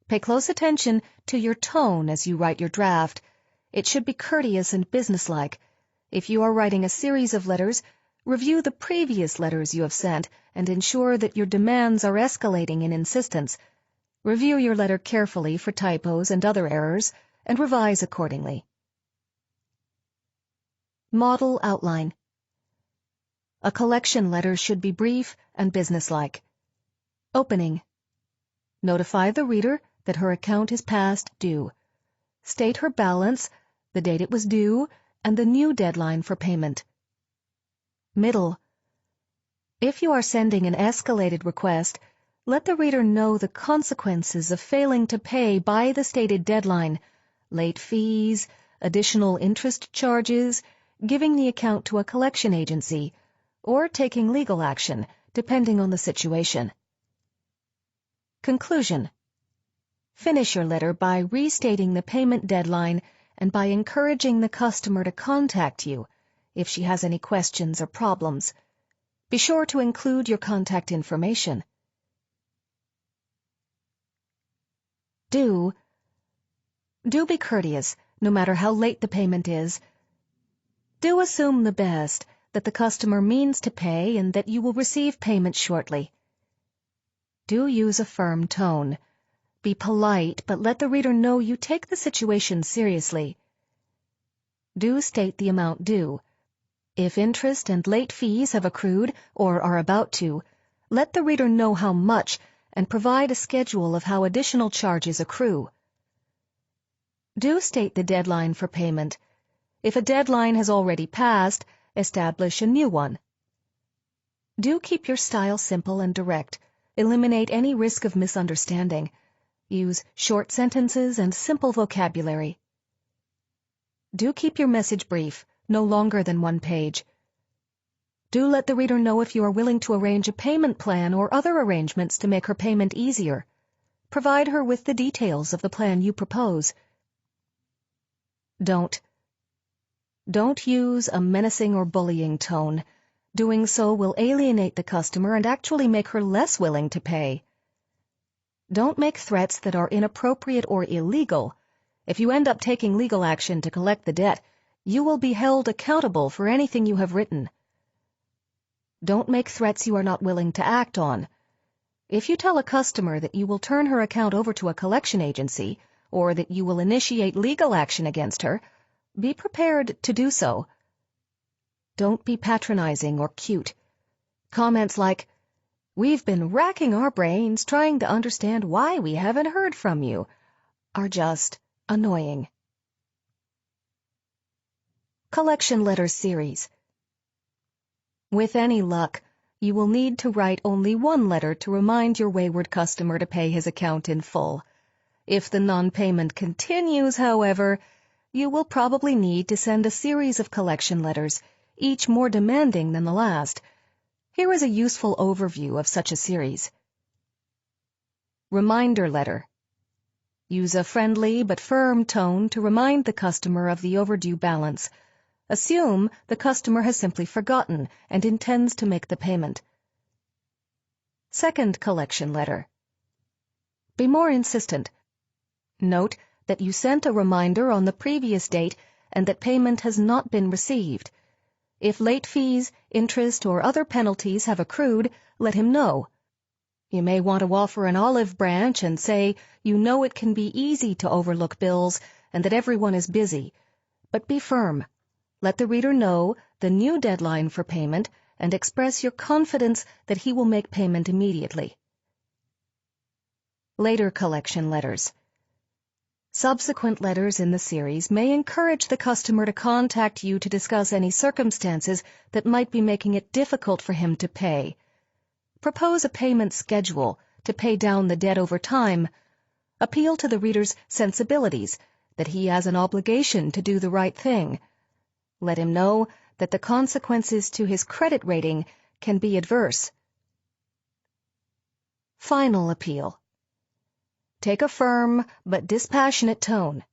Pay close attention to your tone as you write your draft. It should be courteous and businesslike. If you are writing a series of letters, review the previous letters you have sent and ensure that your demands are escalating in insistence. Review your letter carefully for typos and other errors, and revise accordingly. Model outline. A collection letter should be brief and businesslike. Opening. Notify the reader that her account is past due. State her balance, the date it was due, and the new deadline for payment. Middle. If you are sending an escalated request, let the reader know the consequences of failing to pay by the stated deadline, late fees, additional interest charges, giving the account to a collection agency, or taking legal action, depending on the situation. Conclusion. Finish your letter by restating the payment deadline and by encouraging the customer to contact you if she has any questions or problems. Be sure to include your contact information. Do be courteous, no matter how late the payment is. Do assume the best, that the customer means to pay and that you will receive payment shortly. Do use a firm tone. Be polite, but let the reader know you take the situation seriously. Do state the amount due. If interest and late fees have accrued or are about to, let the reader know how much and provide a schedule of how additional charges accrue. Do state the deadline for payment. If a deadline has already passed, establish a new one. Do keep your style simple and direct. Eliminate any risk of misunderstanding. Use short sentences and simple vocabulary. Do keep your message brief, no longer than 1 page. Do let the reader know if you are willing to arrange a payment plan or other arrangements to make her payment easier. Provide her with the details of the plan you propose. Don't use a menacing or bullying tone. Doing so will alienate the customer and actually make her less willing to pay. Don't make threats that are inappropriate or illegal. If you end up taking legal action to collect the debt, you will be held accountable for anything you have written. Don't make threats you are not willing to act on. If you tell a customer that you will turn her account over to a collection agency, or that you will initiate legal action against her, be prepared to do so. Don't be patronizing or cute. Comments like, "We've been racking our brains trying to understand why we haven't heard from you," are just annoying. Collection Letter Series. With any luck, you will need to write only 1 letter to remind your wayward customer to pay his account in full. If the non-payment continues, however, you will probably need to send a series of collection letters, each more demanding than the last. Here is a useful overview of such a series. Reminder letter. Use a friendly but firm tone to remind the customer of the overdue balance. Assume the customer has simply forgotten and intends to make the payment. Second collection letter. Be more insistent. Note that you sent a reminder on the previous date and that payment has not been received. If late fees, interest, or other penalties have accrued, let him know. You may want to offer an olive branch and say you know it can be easy to overlook bills and that everyone is busy, but be firm. Let the reader know the new deadline for payment and express your confidence that he will make payment immediately. Later collection letters. Subsequent letters in the series may encourage the customer to contact you to discuss any circumstances that might be making it difficult for him to pay. Propose a payment schedule to pay down the debt over time. Appeal to the reader's sensibilities, that he has an obligation to do the right thing. Let him know that the consequences to his credit rating can be adverse. Final appeal. Take a firm but dispassionate tone.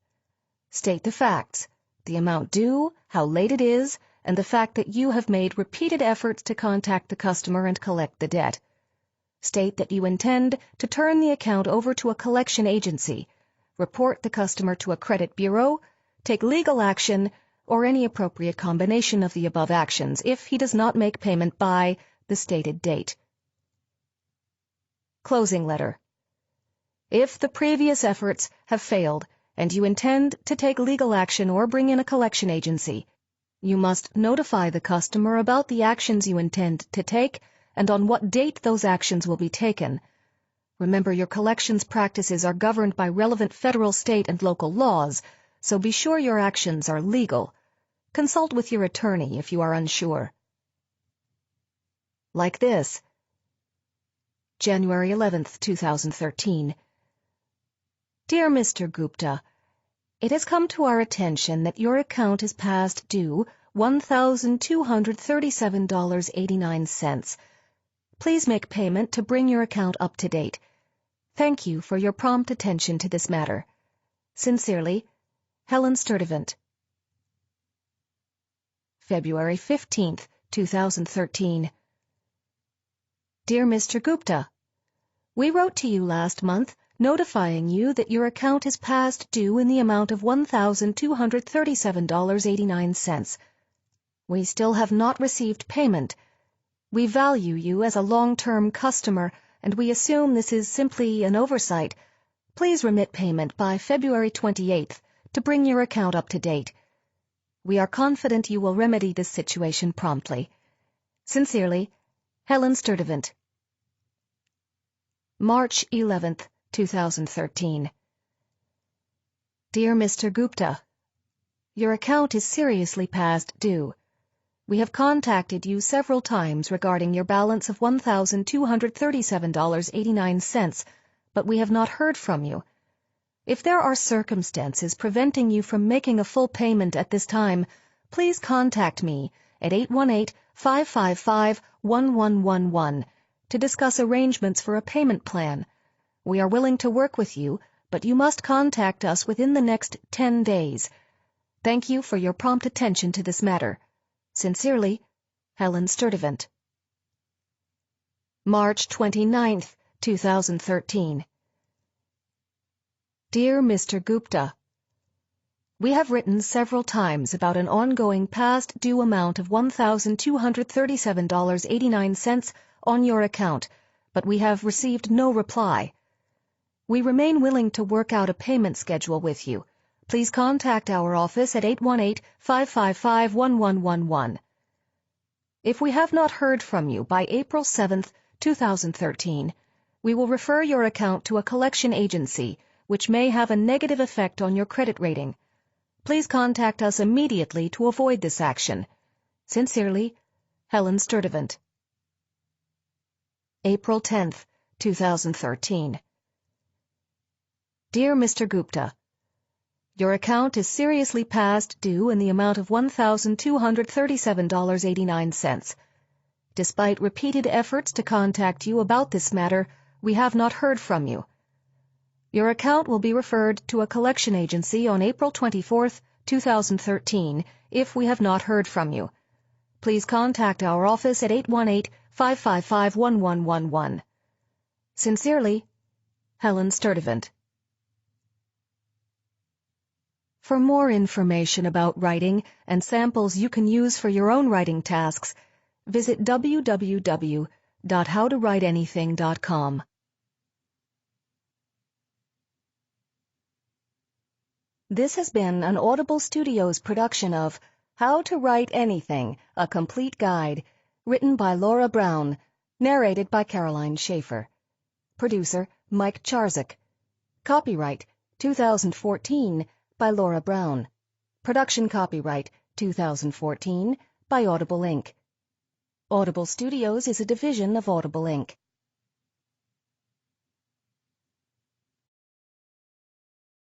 State the facts, the amount due, how late it is, and the fact that you have made repeated efforts to contact the customer and collect the debt. State that you intend to turn the account over to a collection agency, report the customer to a credit bureau, take legal action, or any appropriate combination of the above actions if he does not make payment by the stated date. Closing letter. If the previous efforts have failed and you intend to take legal action or bring in a collection agency, you must notify the customer about the actions you intend to take and on what date those actions will be taken. Remember, your collections practices are governed by relevant federal, state, and local laws, so be sure your actions are legal. Consult with your attorney if you are unsure. Like this. January 11th, 2013. Dear Mr. Gupta, it has come to our attention that your account is past due $1,237.89. Please make payment to bring your account up to date. Thank you for your prompt attention to this matter. Sincerely, Helen Sturdivant. February 15th, 2013. Dear Mr. Gupta, we wrote to you last month notifying you that your account is past due in the amount of $1,237.89. We still have not received payment. We value you as a long-term customer, and we assume this is simply an oversight. Please remit payment by February 28th to bring your account up to date. We are confident you will remedy this situation promptly. Sincerely, Helen Sturdivant. March 11th, 2013. Dear Mr. Gupta, your account is seriously past due. We have contacted you several times regarding your balance of $1,237.89, but we have not heard from you. If there are circumstances preventing you from making a full payment at this time, please contact me at 818-555-1111 to discuss arrangements for a payment plan. We are willing to work with you, but you must contact us within the next 10 days. Thank you for your prompt attention to this matter. Sincerely, Helen Sturdivant. March 29th, 2013. Dear Mr. Gupta, we have written several times about an ongoing past due amount of $1,237.89 on your account, but we have received no reply. We remain willing to work out a payment schedule with you. Please contact our office at 818-555-1111. If we have not heard from you by April 7th, 2013, we will refer your account to a collection agency, which may have a negative effect on your credit rating. Please contact us immediately to avoid this action. Sincerely, Helen Sturdivant. April 10th, 2013. Dear Mr. Gupta, your account is seriously past due in the amount of $1,237.89. Despite repeated efforts to contact you about this matter, we have not heard from you. Your account will be referred to a collection agency on April 24th, 2013, if we have not heard from you. Please contact our office at 818-555-1111. Sincerely, Helen Sturdivant. For more information about writing and samples you can use for your own writing tasks, visit www.howtowriteanything.com. This has been an Audible Studios production of How to Write Anything, A Complete Guide, written by Laura Brown, narrated by Caroline Schaefer. Producer, Mike Charzik. Copyright, 2014, by Laura Brown. Production copyright, 2014, by Audible Inc. Audible Studios is a division of Audible Inc.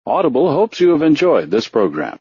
Audible hopes you have enjoyed this program.